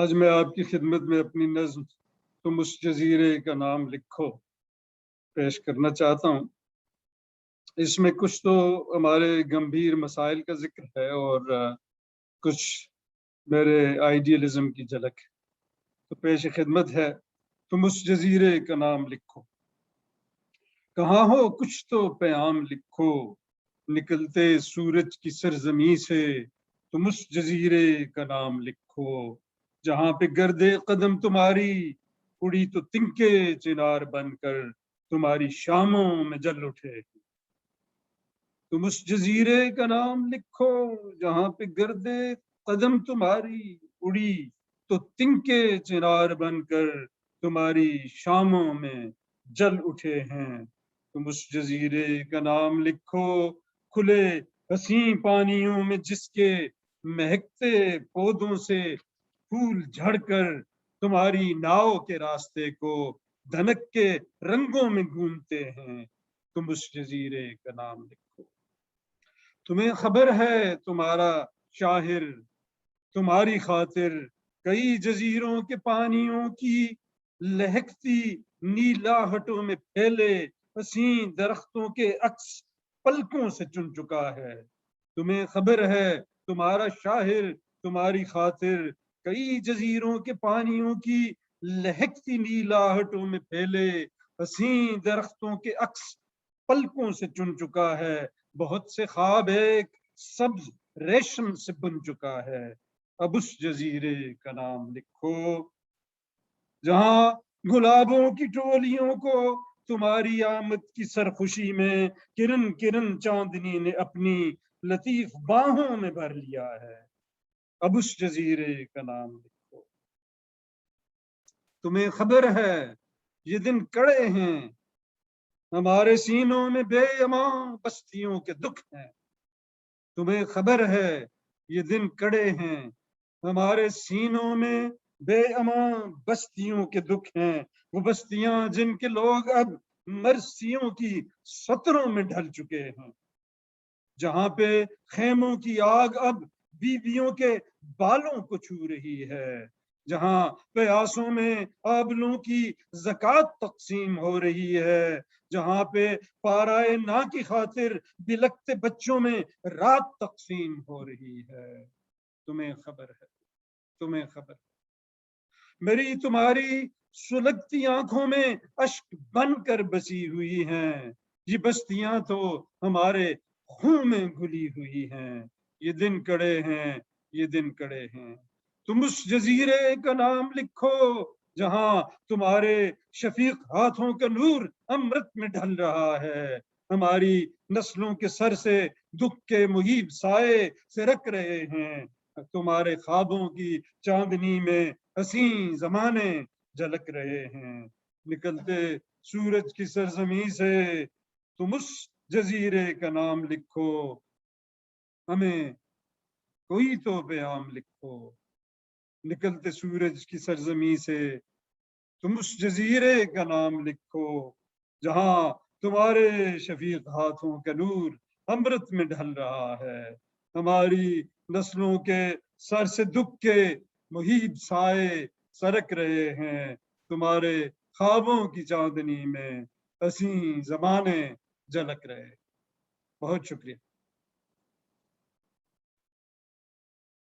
آج میں آپ کی خدمت میں اپنی نظم تم اس جزیرے کا نام لکھو پیش کرنا چاہتا ہوں۔ اس میں کچھ تو ہمارے گمبھیر مسائل کا ذکر ہے اور کچھ میرے آئیڈیالزم کی جھلک تو پیش خدمت ہے۔ تم اس جزیرے کا نام لکھو، کہاں ہو کچھ تو پیام لکھو، نکلتے سورج کی سرزمین سے تم اس جزیرے کا نام لکھو، جہاں پہ گردے قدم تمہاری اڑی تو تنکے چنار بن کر تمہاری شاموں میں جل اٹھے۔ تم اس جزیرے کا نام لکھو جہاں پہ گردے قدم تمہاری اڑی تو تنکے چنار بن کر تمہاری شاموں میں جل اٹھے ہیں۔ تم اس جزیرے کا نام لکھو، کھلے حسین پانیوں میں جس کے مہکتے پودوں سے پھول جھڑ کر تمہاری ناؤ کے راستے کو دھنک کے رنگوں میں گھومتے ہیں۔ تم اس جزیرے کا نام لکھو۔ تمہیں خبر ہے تمہارا شاہر تمہاری خاطر کئی جزیروں کے پانیوں کی لہکتی نیلاہٹوں میں پھیلے حسین درختوں کے عکس پلکوں سے چن چکا ہے۔ تمہیں خبر ہے تمہارا شاہر تمہاری خاطر کئی جزیروں کے پانیوں کی لہکتی نیلاہٹوں میں پھیلے حسین درختوں کے عکس پلکوں سے چن چکا ہے۔ بہت سے خواب ایک سبز ریشم سے بن چکا ہے۔ اب اس جزیرے کا نام لکھو جہاں گلابوں کی ٹولیوں کو تمہاری آمد کی سرخوشی میں کرن کرن چاندنی نے اپنی لطیف باہوں میں بھر لیا ہے۔ اب اس جزیرے کا نام لکھو۔ تمہیں خبر ہے یہ دن کڑے ہیں، ہمارے سینوں میں بے امان بستیوں کے دکھ ہیں۔ تمہیں خبر ہے یہ دن کڑے ہیں، ہمارے سینوں میں بے امان بستیوں کے دکھ ہیں۔ وہ بستیاں جن کے لوگ اب مرثیوں کی سطروں میں ڈھل چکے ہیں، جہاں پہ خیموں کی آگ اب بیویوں کے بالوں کو چھو رہی ہے، جہاں پیاسوں میں آبلوں کی زکوٰۃ تقسیم ہو رہی ہے، جہاں پہ پارائے نا کی خاطر بلکتے بچوں میں رات تقسیم ہو رہی ہے۔ تمہیں خبر ہے، تمہیں خبر ہے، میری تمہاری سلگتی آنکھوں میں اشک بن کر بسی ہوئی ہیں۔ یہ بستیاں تو ہمارے خون میں گھلی ہوئی ہیں۔ یہ دن کڑے ہیں، یہ دن کڑے ہیں۔ تم اس جزیرے کا نام لکھو جہاں تمہارے شفیق ہاتھوں کا نور امرت میں ڈھل رہا ہے۔ ہماری نسلوں کے سر سے دکھ کے مہیب سائے سرک رہے ہیں۔ تمہارے خوابوں کی چاندنی میں حسین زمانے جھلک رہے ہیں۔ نکلتے سورج کی سرزمین سے تم اس جزیرے کا نام لکھو، ہمیں کوئی تو پیام لکھو۔ نکلتے سورج کی سرزمین سے تم اس جزیرے کا نام لکھو جہاں تمہارے شفیق ہاتھوں کا نور امرت میں ڈھل رہا ہے۔ ہماری نسلوں کے سر سے دکھ کے مہیب سائے سرک رہے ہیں۔ تمہارے خوابوں کی چاندنی میں حسین زمانے جھلک رہے۔ بہت شکریہ۔